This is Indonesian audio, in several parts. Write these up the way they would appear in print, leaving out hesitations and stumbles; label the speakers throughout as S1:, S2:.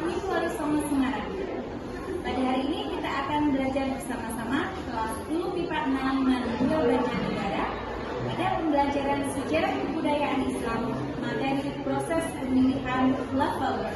S1: Kami Polri Songo Semarang. Pada hari ini kita akan belajar bersama-sama kelas 10 MIPA 6 Mandua Banjarnegara pada pembelajaran sejarah kebudayaan Islam, materi proses pemilihan khulafaur.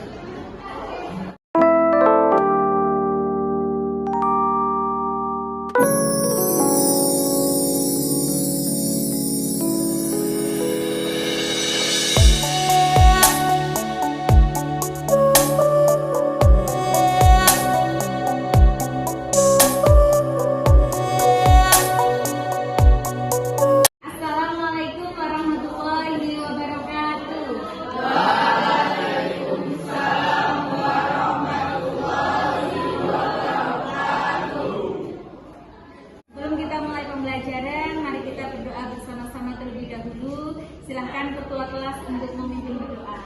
S1: Pembelajaran, mari kita berdoa bersama-sama terlebih dahulu. Silahkan ketua kelas untuk memimpin berdoa.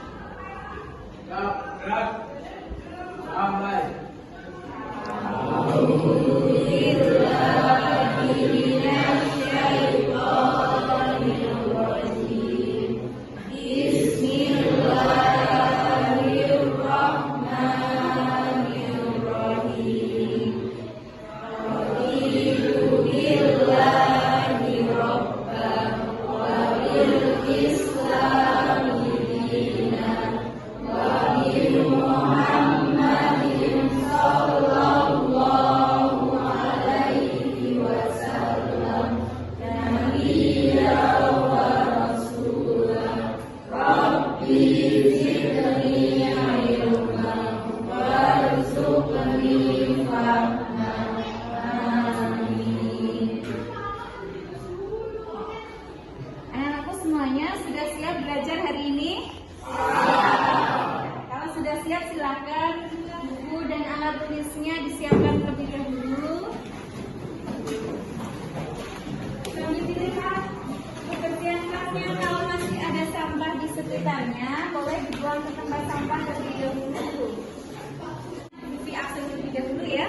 S1: Anak-anakku semuanya sudah siap belajar hari ini? Kalau sudah siap, silakan buku dan alat tulisnya disiapkan terlebih dahulu. Sambil dilihat pekerjaan kelasnya, kalau masih ada sampah di sekitarnya, boleh dibuang ke tempat sampah terlebih dahulu. Bukti akses terlebih dahulu ya.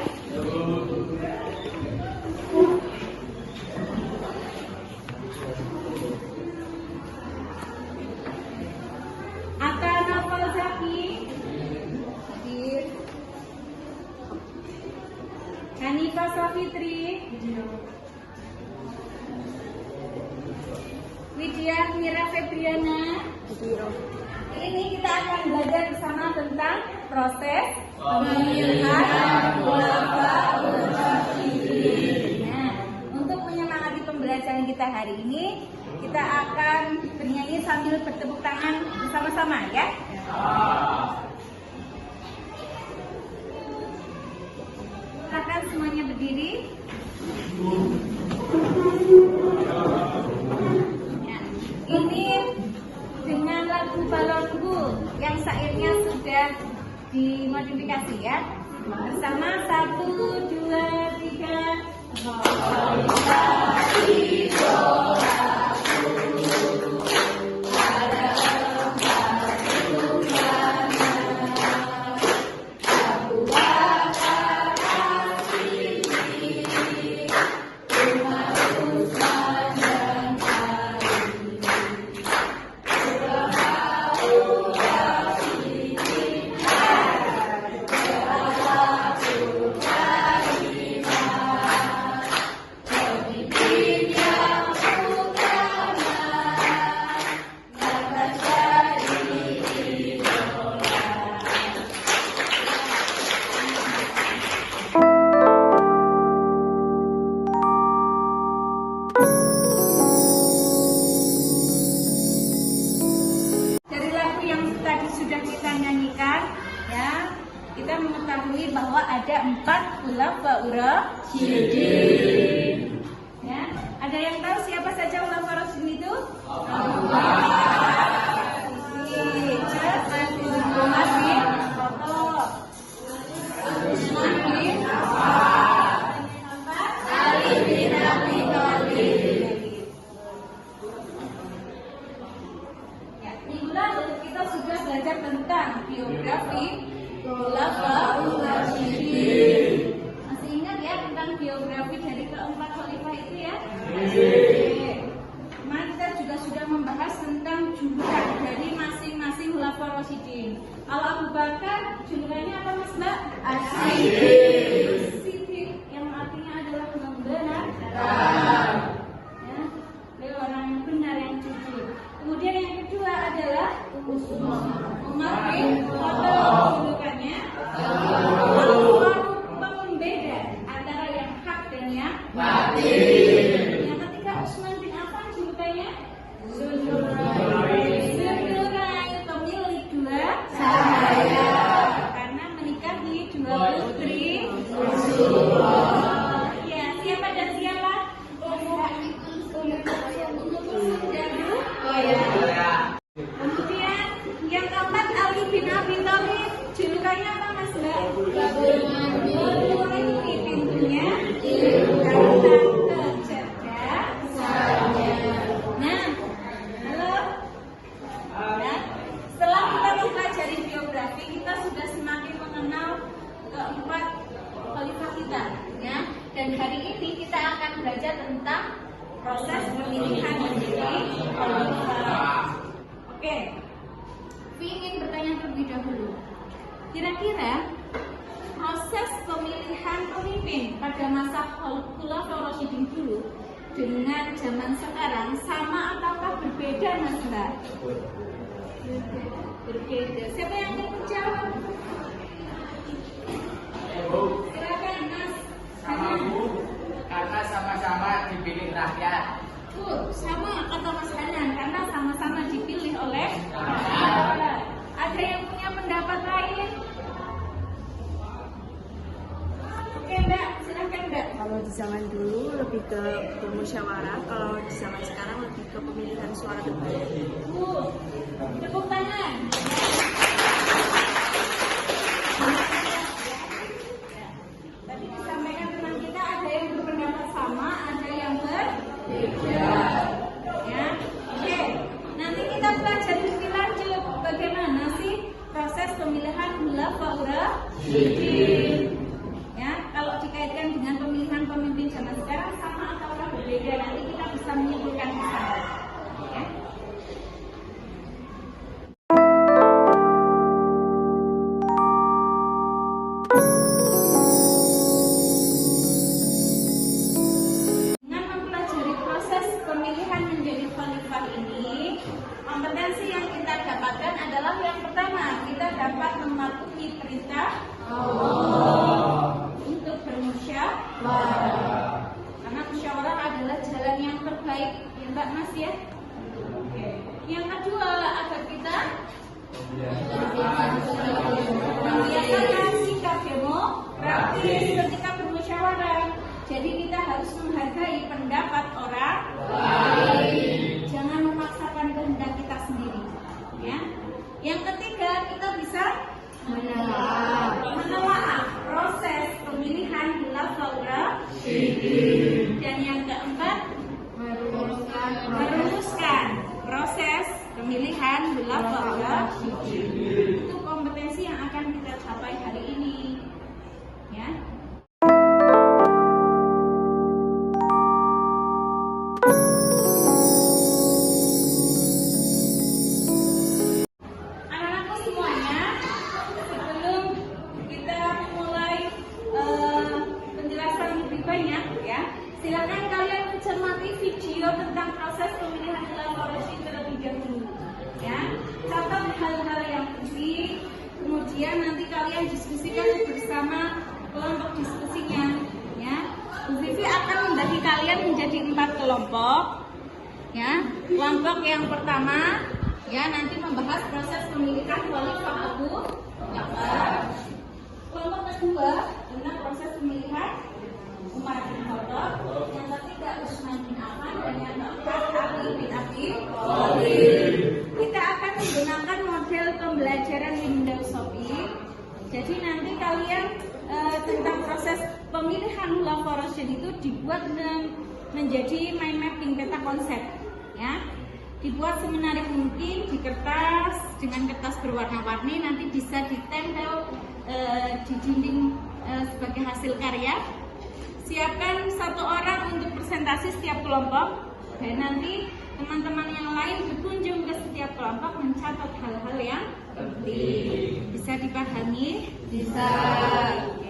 S1: Hanifah Safitri, Widya Mira Febriana. Ini kita akan belajar bersama tentang proses pemilihan khulafaur rasyidin. Nah, untuk menyemangati pembelajaran kita hari ini, kita akan bernyanyi sambil bertepuk tangan bersama-sama ya. Silakan semuanya berdiri. Ya, ini dengan lagu Balonku yang syairnya sudah dimodifikasi ya. Bersama 1, 2, 3. Kita mengetahui bahwa ada 4 khulafaur rasyidin. Ya, ada yang tahu siapa saja khulafaur rasyidin itu? Minggu lalu kita sudah belajar tentang biografi khulafaur rasyidin. Masih ingat ya tentang biografi dari keempat khalifah itu ya? Kemarin kita juga sudah membahas tentang jumlah dari masing-masing khulafaur rasyidin. Kalau Abu Bakar julukannya apa Mas Mbak? Asidik, yang artinya adalah membenar. Ya, dia orang yang benar, yang jujur. Kemudian yang kedua adalah Umar bin Khattab, julukannya pembeda antara yang hak dan yang batil. Yang ketiga Utsman bin Affan, julukannya Zulkifli, pemilik dua cahaya, karena menikahi dua putri Rasulullah. Ya, siapa dan siapa? Kemudian yang keempat Ali bin Abi Thalib, julukannya apa Mas Mbak? Ini pintunya karena kecerdasannya. Nah, halo. Nah, setelah kita mempelajari biografi, kita sudah semakin mengenal keempat khalifah kita, ya. Dan hari ini kita akan belajar tentang proses pemilihan menjadi khalifah. Oke, ingin bertanya terlebih dahulu. Kira-kira proses pemilihan pemimpin pada masa Khulafaur Rasyidin dulu dengan zaman sekarang sama ataukah berbeda, Mas Mbak? Berbeda. Siapa yang ingin menjawab? Silakan Mas.
S2: Karena sama-sama dipilih rakyat.
S1: Sama kata Mas Hanan, karena sama-sama dipilih oleh rakyat. Ada yang punya pendapat lain? Oke Mbak, silakan Mbak.
S3: Kalau di zaman dulu lebih ke bermusyawarah, kalau di zaman sekarang lebih ke pemilihan suara terbanyak.
S1: Tepuk tangan. Tadi disampaikan teman kita ada yang berpendapat sama, ada yang berbeda. Ya, oke. Nanti kita belajar lebih lanjut bagaimana sih proses pemilihan Khulafaur Rasyidin. Ya, kalau dikaitkan dengan pemilihan pemimpin zaman sekarang sama ataukah berbeda, nanti kita bisa menyimpulkan di sana. Ya. Dengan mempelajari proses pemilihan menjadi khalifah ini, kompetensi yang kita dapatkan adalah yang pertama, kita dapat mematuhi perintah Allah untuk bermusyawarah. Karena musyawarah adalah jalan yang terbaik, ya Mbak Mas ya. Yang kedua, agar kita membiasakan sikap demokratis ketika bermusyawarah. Jadi kita harus menghargai pendapat orang lain. Jangan memaksakan kehendak kita sendiri. Ya. Yang ketiga, kita bisa menelaah proses pemilihan Khulafaur Rasyidin. Dan yang keempat, merumuskan proses pemilihan Khulafaur Rasyidin. Itu kompetensi yang akan kita capai hari ini. Ya. Anak-anakku semuanya, sebelum kita mulai penjelasan lebih banyak, ya, silakan kalian mencermati video tentang proses pemilihan Khulafaur Rasyidin terlebih dahulu. Ya, catat hal-hal yang penting, kemudian nanti kalian diskusikan bersama kelompok diskusinya. Ya, Bu Vivi akan membagi kalian menjadi 4 kelompok. Ya, kelompok yang pertama, ya, nanti membahas proses pemilihan Khalifah Abu Bakar. Kelompok kedua tentang proses pemilihan Umar bin Khattab. Yang ketiga Utsman bin Affan, dan yang keempat Ali bin Abi Thalib. Kita akan menggunakan model pembelajaran Windows Shopee. Jadi nanti kalian tentang proses pemilihan Khulafaur Rasyidin itu dibuat menjadi mind mapping peta konsep, ya. Dibuat semenarik mungkin di kertas dengan kertas berwarna-warni, nanti bisa ditempel di dinding sebagai hasil karya. Siapkan 1 orang untuk presentasi setiap kelompok, dan nanti teman-teman yang lain berkunjung ke setiap kelompok mencatat hal-hal yang penting. Bisa dipahami? Bisa. Oke.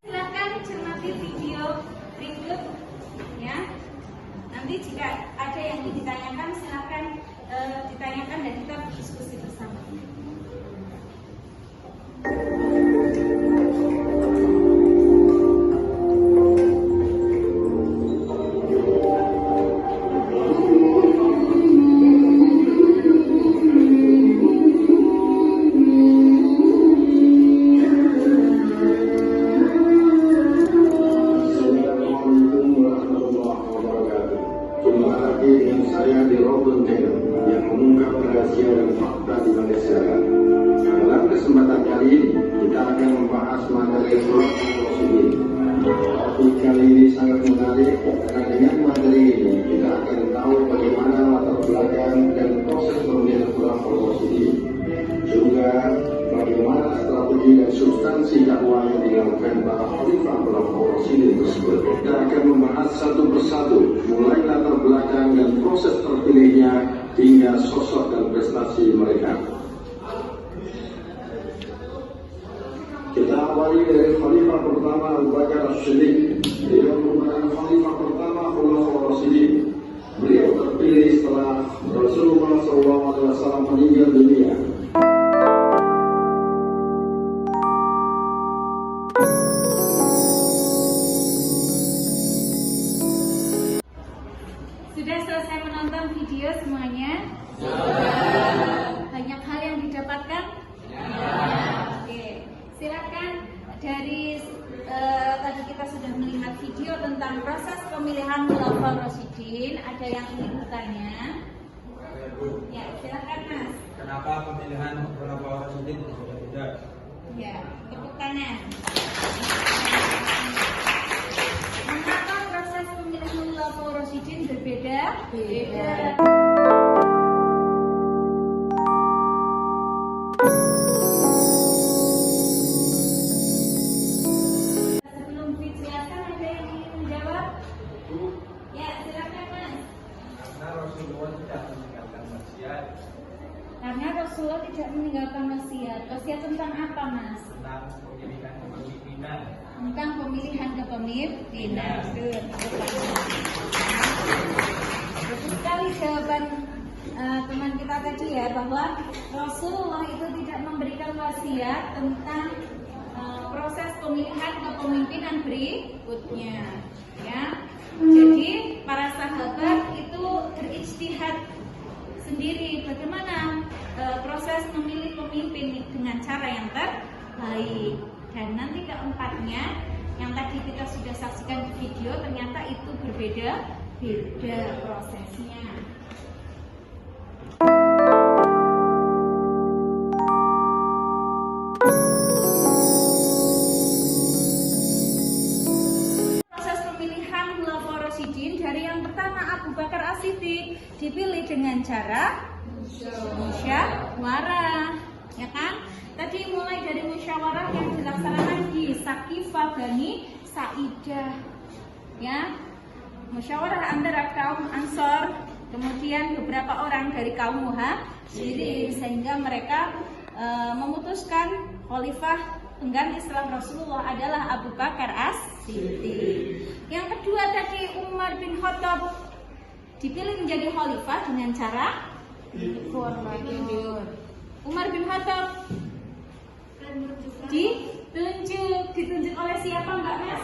S1: Silakan cermati video berikut ya. Nanti jika ada yang ingin ditanyakan silakan ditanyakan dan kita berdiskusi bersama.
S4: Assalamualaikum warahmatullahi wabarakatuh. Jumpa lagi dengan saya di Robin Channel yang mengungkap rahasia dan fakta di Malaysia. Dalam kesempatan kali ini kita akan membahas materi surat Al-Qasim. Topik kali ini sangat menarik karena dengan materi ini kita akan tahu bagaimana latar belakang dan proses pemilihan surat Al-Qasim, juga bagaimana strategi dan substansi dakwah yang dilakukan para khalifah Khulafaur Rasyidin tersebut. Kita akan membahas satu persatu, mulai latar belakang dan proses terpilihnya hingga sosok dan prestasi mereka. Kita awali dari khalifah pertama Abu Bakar As-Siddiq. Beliau merupakan khalifah pertama Khulafaur Rasyidin. Beliau terpilih setelah Rasulullah SAW meninggal dunia.
S1: Sudah selesai menonton video semuanya? Banyak hal yang didapatkan? Oke, silakan dari tadi kita sudah melihat video tentang proses pemilihan Khulafaur Rasyidin. Ada yang ingin bertanya? Ya, silakan Mas.
S2: Kenapa pemilihan Khulafaur Rasyidin berbeda?
S1: Ya, tepuk tangan. Mengapa proses pemilihan Khulafaur Rasyidin berbeda? Beda. Sebelum dijelaskan ada yang ingin menjawab? Ya, silakan Mas.
S2: Karena Rasulullah tidak meninggalkan wasiat
S1: Karena Rasulullah tidak meninggalkan wasiat. Wasiat tentang apa, Mas?
S2: tentang pemilihan kepemimpinan.
S1: Tentang pemilihan kepemimpinan. Betul sekali jawaban teman kita tadi ya, bahwa Rasulullah itu tidak memberikan wasiat tentang proses pemilihan kepemimpinan berikutnya. Ya, jadi para sahabat itu berijtihad sendiri bagaimana proses memilih pemimpin dengan cara yang terbaik. Dan nanti keempatnya yang tadi kita sudah saksikan di video ternyata itu berbeda prosesnya. Proses pemilihan Khulafaur Rasyidin dari yang pertama Abu Bakar As-Siddiq dipilih dengan cara musyawarah, ya kan? Tadi mulai dari musyawarah yang dilaksanakan di Saqifah Bani Sa'idah, ya, musyawarah antara kaum Ansor, kemudian beberapa orang dari kaum Muhajirin, sehingga mereka memutuskan khalifah pengganti setelah Rasulullah adalah Abu Bakar As-Siddiq. Yang kedua tadi Umar bin Khattab dipilih menjadi khalifah dengan cara Umar bin Khattab ditunjuk oleh siapa Mbak Mas?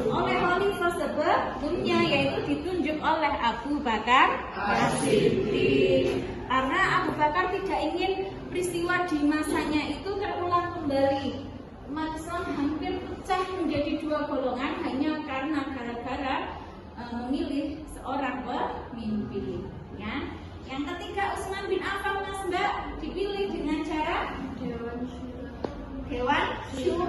S1: Oleh khalifah sebelumnya, yaitu ditunjuk oleh Abu Bakar As-Siddiq. Karena Abu Bakar tidak ingin peristiwa di masanya itu terulang kembali. Umat Islam hampir pecah menjadi dua golongan hanya karena gara-gara memilih seorang pemimpin. Ya. Yang ketiga Utsman bin Affan, Mas Mbak, dipilih dengan cara Dewan Syura.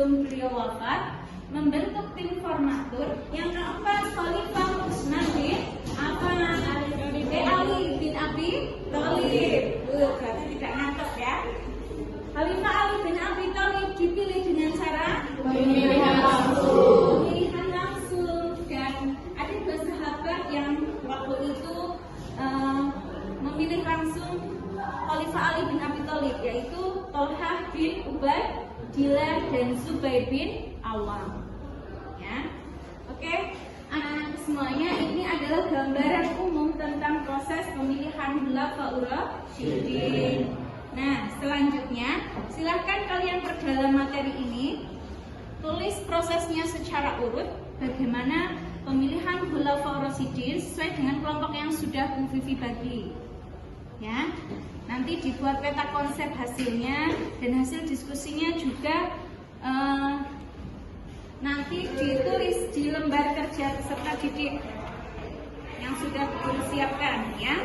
S1: sebelum beliau wafat membentuk tim formatur. Yang keempat, Khalifah Utsman bin Affan, Ali bin Abi Thalib. Berarti tidak nangkep ya. Khalifah Ali bin Abi Thalib dipilih dengan cara pemilihan langsung. Dan ada dua sahabat yang waktu itu memilih langsung Khalifah Ali bin Abi Thalib, yaitu Thalhah bin Ubaidillah dan Zubair bin Awam. Ya, oke, anak-anak semuanya, ini adalah gambaran umum tentang proses pemilihan Khulafaur Rasyidin. Nah, selanjutnya silahkan kalian perdalam materi ini, tulis prosesnya secara urut, bagaimana pemilihan Khulafaur Rasyidin sesuai dengan kelompok yang sudah Bu Vivi bagi. Ya, nanti dibuat peta konsep hasilnya dan hasil diskusinya juga nanti ditulis di lembar kerja peserta didik yang sudah Bu siapkan ya.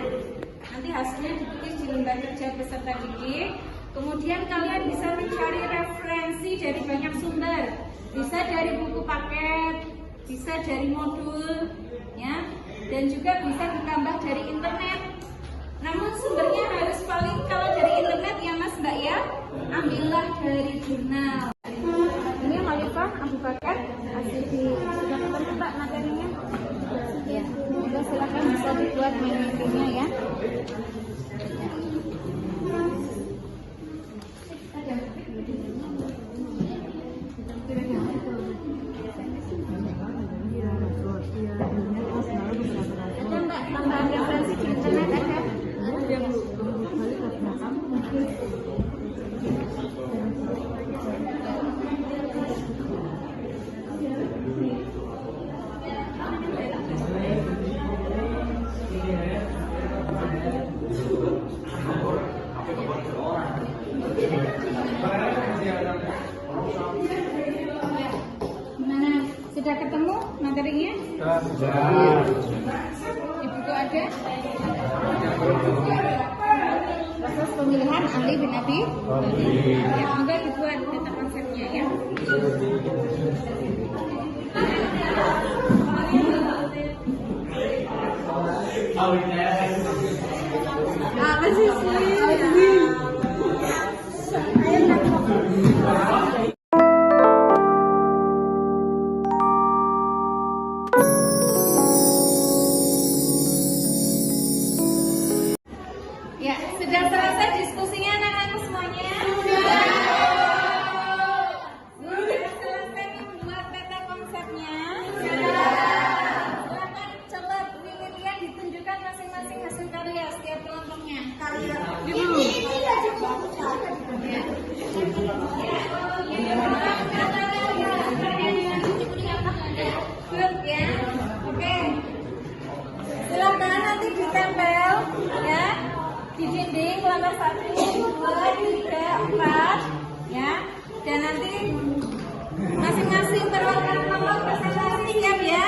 S1: Nanti hasilnya ditulis di lembar kerja peserta didik. Kemudian kalian bisa mencari referensi dari banyak sumber, bisa dari buku paket, bisa dari modul, ya, dan juga bisa ditambah dari internet. Namun sumbernya harus paling, kalau dari internet ya Mas Mbak ya, ambillah dari jurnal. Ini Khalifah Abu Bakar As-Siddiq. Sudah ketemu Mbak materinya? Ya, sudah, silakan bisa dibuat materinya ya. Ada Mbak tambahan referensi di internet ada? Ada Bu. Gimana? Sudah ketemu materinya? Sudah. Di buku ada? Proses pemilihan Ali bin Abi Thalib. Ya, semoga dibuat data konsepnya ya. Apa sih? Ya, sudah selesai diskusinya anak-anak semuanya? Sudah. Sudah selesai membuat peta konsepnya? Sudah. Silakan coba pilih lihat, ditunjukkan masing-masing hasil karya setiap kelompoknya. Karya. Good ya. Oke. Silakan nanti ditempel ya di dinding lembar 1, 2, 3, 4 ya. Dan nanti masing-masing berwarna nomor presentasi siap ya.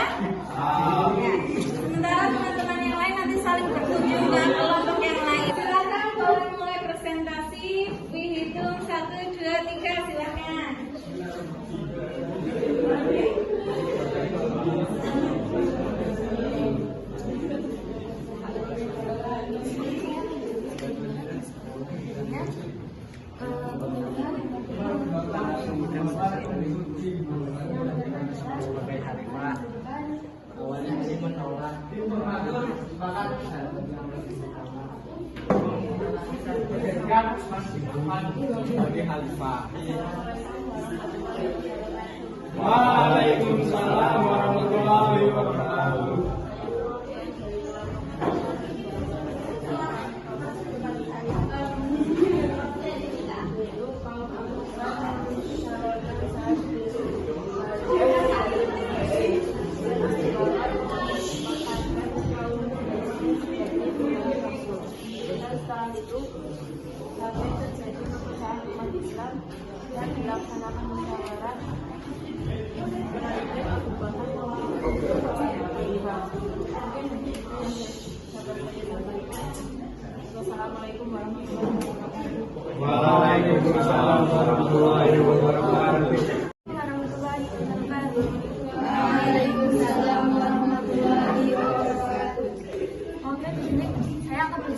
S1: Ya. Sementara teman-teman yang lain nanti saling berkunjung dengan kelompok yang lain. Silakan boleh mulai presentasi. Dihitung 1, 2, 3 silakan.
S2: Sebagai Khalifah, awalnya sih menolak menjadikan Mas Iman sebagai Khalifah. Waalaikumsalam warahmatullahi wabarakatuh.
S3: Setelah itu sampai terjadi perpecahan umat Islam dan dilaksanakan musyawarah berarti Abu Bakar Wassalamualaikum warahmatullahi wabarakatuh.
S2: Waalaikumsalam warahmatullahi wabarakatuh.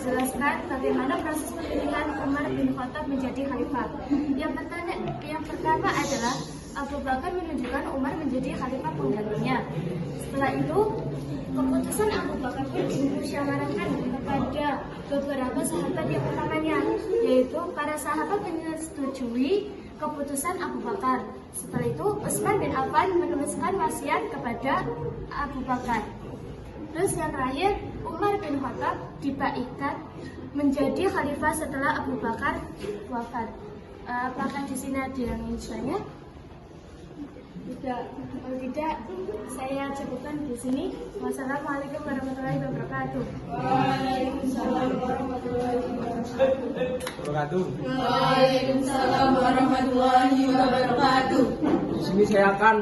S3: menjelaskan bagaimana proses pemilihan Umar bin Khattab menjadi khalifah. Yang pertama adalah Abu Bakar menunjukkan Umar menjadi khalifah penggantinya. Setelah itu, keputusan Abu Bakar pun dimusyawarahkan kepada beberapa sahabat yang utamanya, yaitu para sahabat menyetujui keputusan Abu Bakar. Setelah itu, Utsman bin Affan menuliskan wasiat kepada Abu Bakar. Terus yang terakhir, Umar bin Khattab dibaikkan menjadi khalifah setelah Abu Bakar wafat. Apakah di sini ada yang ingin bertanya? Tidak. Kalau tidak, saya cukupkan di sini. Wassalamualaikum warahmatullahi wabarakatuh.
S1: Waalaikumsalam warahmatullahi
S2: Wabarakatuh.
S1: Waalaikumsalam warahmatullahi wabarakatuh.
S2: Di sini saya akan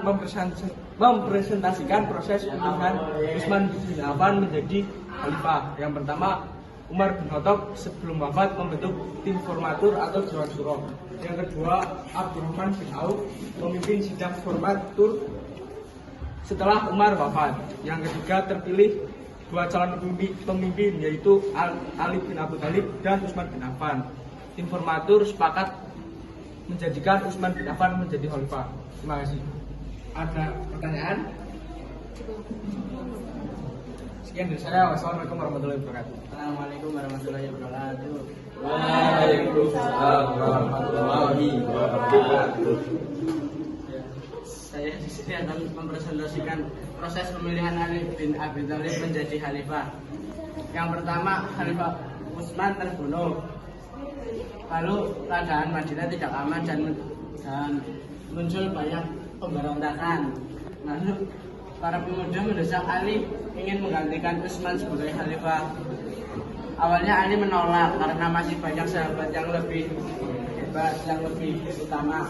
S2: mempresentasikan proses pemilihan Utsman bin Affan menjadi khalifah. Yang pertama, Umar bin Khattab sebelum wafat membentuk tim formatur atau Dewan Syuro. Yang kedua, Abdurrahman bin Auf memimpin sidang formatur setelah Umar wafat. Yang ketiga, terpilih dua calon pemimpin yaitu Ali bin Abi Thalib dan Utsman bin Affan. Tim formatur sepakat menjadikan Utsman bin Affan menjadi khalifah. Terima kasih. Ada pertanyaan? Sekian dari saya. Wassalamualaikum warahmatullahi wabarakatuh.
S5: Assalamualaikum warahmatullahi wabarakatuh.
S2: Waalaikumsalam warahmatullahi wabarakatuh.
S5: Saya di sini akan mempresentasikan proses pemilihan Ali bin Abi Thalib menjadi khalifah. Yang pertama, Khalifah Utsman terbunuh. Lalu keadaan Madinah tidak aman dan muncul banyak pemberontakan. Lalu para pemuda mendesak Ali ingin menggantikan Utsman sebagai khalifah. Awalnya Ali menolak karena masih banyak sahabat yang lebih hebat, yang lebih utama.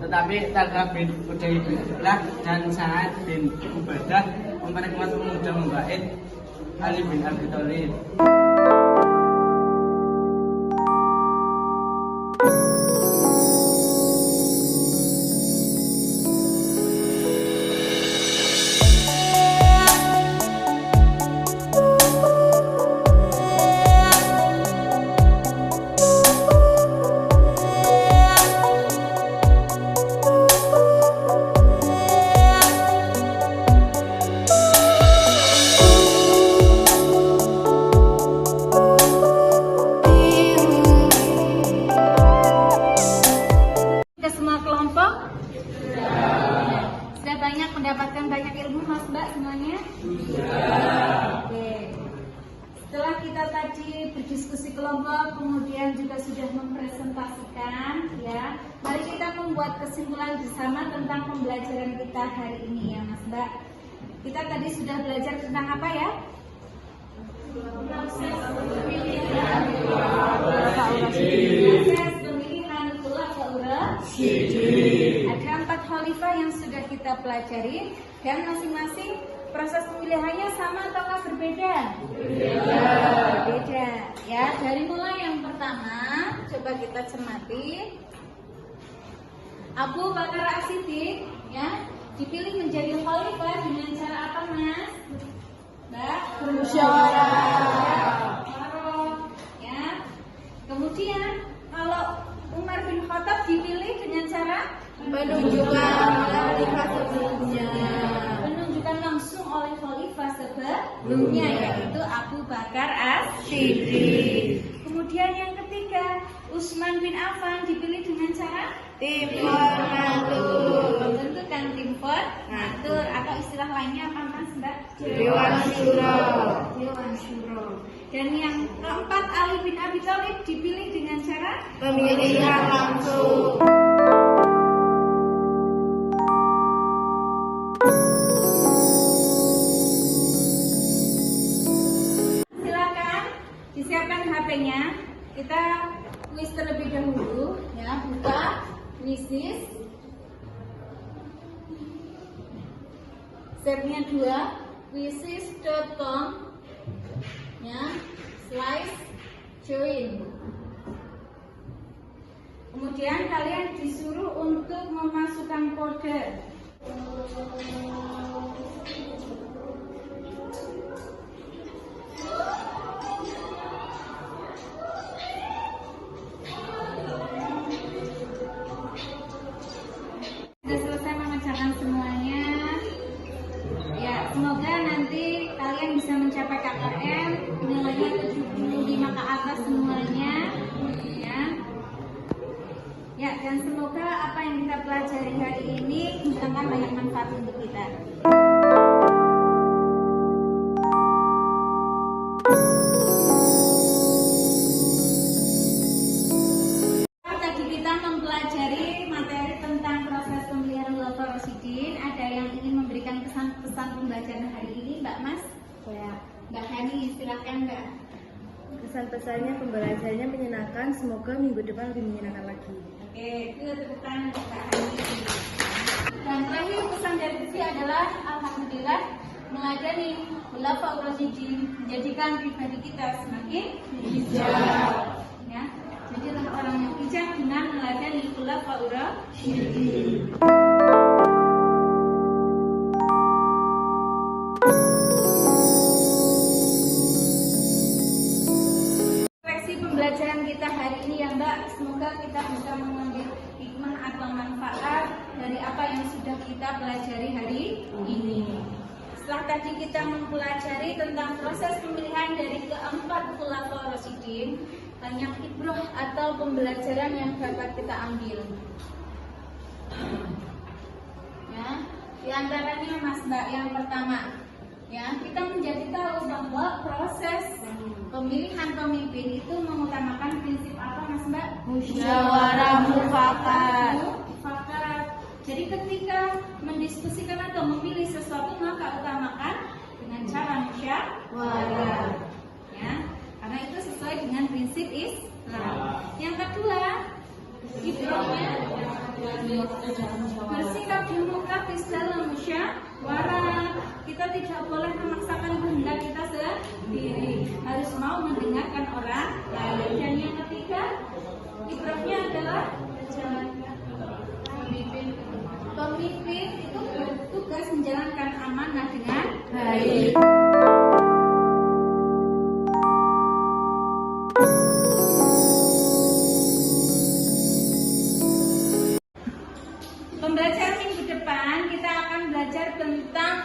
S5: Tetapi Talha bin Ubaidillah dan Sa'ad bin Ubadah memperkuat pemuda membait Ali bin Abi Thalib.
S1: Mendapatkan banyak ilmu Mas Mbak semuanya? Oke. Setelah kita tadi berdiskusi kelompok, kemudian juga sudah mempresentasikan, ya. Mari kita membuat kesimpulan bersama tentang pembelajaran kita hari ini, ya Mas Mbak. Kita tadi sudah belajar tentang apa ya? Proses pemilihan Ada 4 khalifah yang sudah kita pelajari dan masing-masing proses pemilihannya sama ataukah berbeda? Berbeda. Ya, dari mulai yang pertama, coba kita cermati. Abu Bakar As-Siddiq, ya, dipilih menjadi khalifah dengan cara apa, Mas? Mbak? Bermusyawarah. Ya. Kemudian kalau Umar bin Khattab dipilih dengan cara
S3: Menunjukkan khalifah sebelumnya.
S1: Menunjukkan langsung oleh khalifah sebelumnya, yaitu Abu Bakar As-Siddiq. Kemudian yang ketiga, Utsman bin Affan dipilih dengan cara
S3: Tim formatur.
S1: Membentukkan tim formatur atau istilah lainnya apa Mas Mbak?
S3: Dewan Syuro.
S1: Dewan Syuro. Dan yang keempat, Ali bin Abi Thalib dipilih dengan cara
S3: Pemilihan langsung.
S1: Silakan disiapkan HP-nya. Kita kuis terlebih dahulu, ya. Buka quizzes. Stepnya 2, quizzes.com, ya. Slice join. Kemudian kalian disuruh untuk memasukkan kode. mencapai KKM nilainya 75 ke atas semuanya ya. Ya, dan semoga apa yang kita pelajari hari ini mendatangkan banyak manfaat untuk kita. Tadi kita mempelajari materi tentang proses pemilihan Khulafaur Rasyidin. Ada yang ingin memberikan pesan-pesan pembelajaran hari ini, Mbak Mas?
S3: Ya,
S1: Mbak Hani, silakan Mbak.
S3: pesan-pesannya pembelajarannya menyenangkan. Semoga minggu depan lebih menyenangkan lagi.
S1: Oke, itu tepuk tangan untuk Mbak Hani. Dan terakhir pesan dari sisi adalah alhamdulillah meladani Khulafaur Rasyidin menjadikan pribadi kita semakin bijak. Ya, jadilah orang yang bijak dengan meladani Khulafaur Rasyidin. Refleksi pembelajaran kita hari ini ya Mbak, semoga kita bisa mengambil hikmah atau manfaat dari apa yang sudah kita pelajari hari ini. Setelah tadi kita mempelajari tentang proses pemilihan dari keempat Khulafaur Rasyidin, banyak ibrah atau pembelajaran yang dapat kita ambil. Ya, di antaranya Mas Mbak yang pertama, ya kita menjadi tahu bahwa proses pemilihan pemimpin itu mengutamakan prinsip apa Mas Mbak?
S3: Musyawarah mufakat.
S1: Mufakat. Jadi ketika mendiskusikan atau memilih sesuatu maka utamakan dengan cara musyawarah. Ya, karena itu sesuai dengan prinsip Islam. Yang kedua, ibrahnya bersikap demokratis dalam musyawarah. Kita tidak boleh memaksakan kehendak kita sendiri, harus mau mendengarkan orang lain. Dan yang ketiga, ibrahnya adalah pemimpin itu bertugas menjalankan amanah dengan baik. Pembelajaran minggu depan kita akan belajar tentang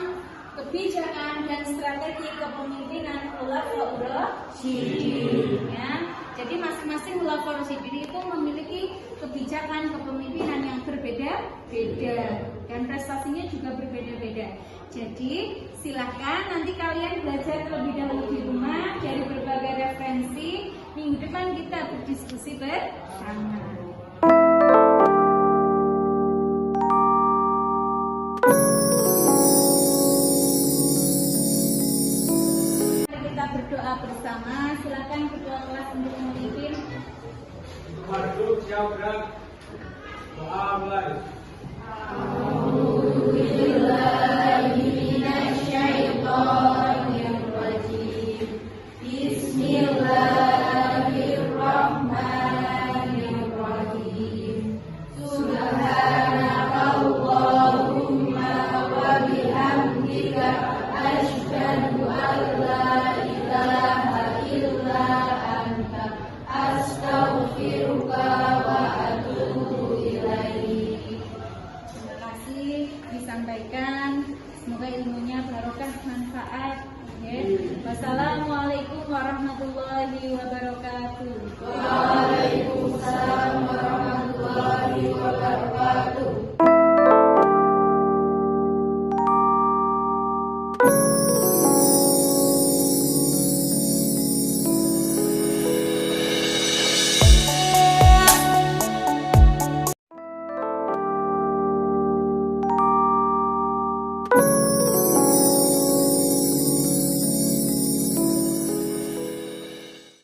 S1: kebijakan dan strategi kepemimpinan Khulafaur Rasyidin. Ya, jadi masing-masing Khulafaur Rasyidin itu memiliki kebijakan kepemimpinan yang berbeda-beda dan prestasinya juga berbeda-beda. Jadi silakan nanti kalian belajar terlebih dahulu di rumah dari berbagai referensi. Minggu depan kita berdiskusi bersama. Kita berdoa bersama. Silakan ketua kelas untuk memimpin.
S2: Waduh, siap gerak. Doa mulai.
S1: Bismillahirrahmanirrahim. Subhanakallahumma wa bihamdika asyhadu an la ilaha illa anta astaghfiruka wa atubu ilaik. Terima kasih disampaikan. Semoga ilmunya barokah, manfaat. Wassalamualaikum warahmatullahi wabarakatuh. Waalaikumsalam warahmatullahi wabarakatuh.
S3: Thank you.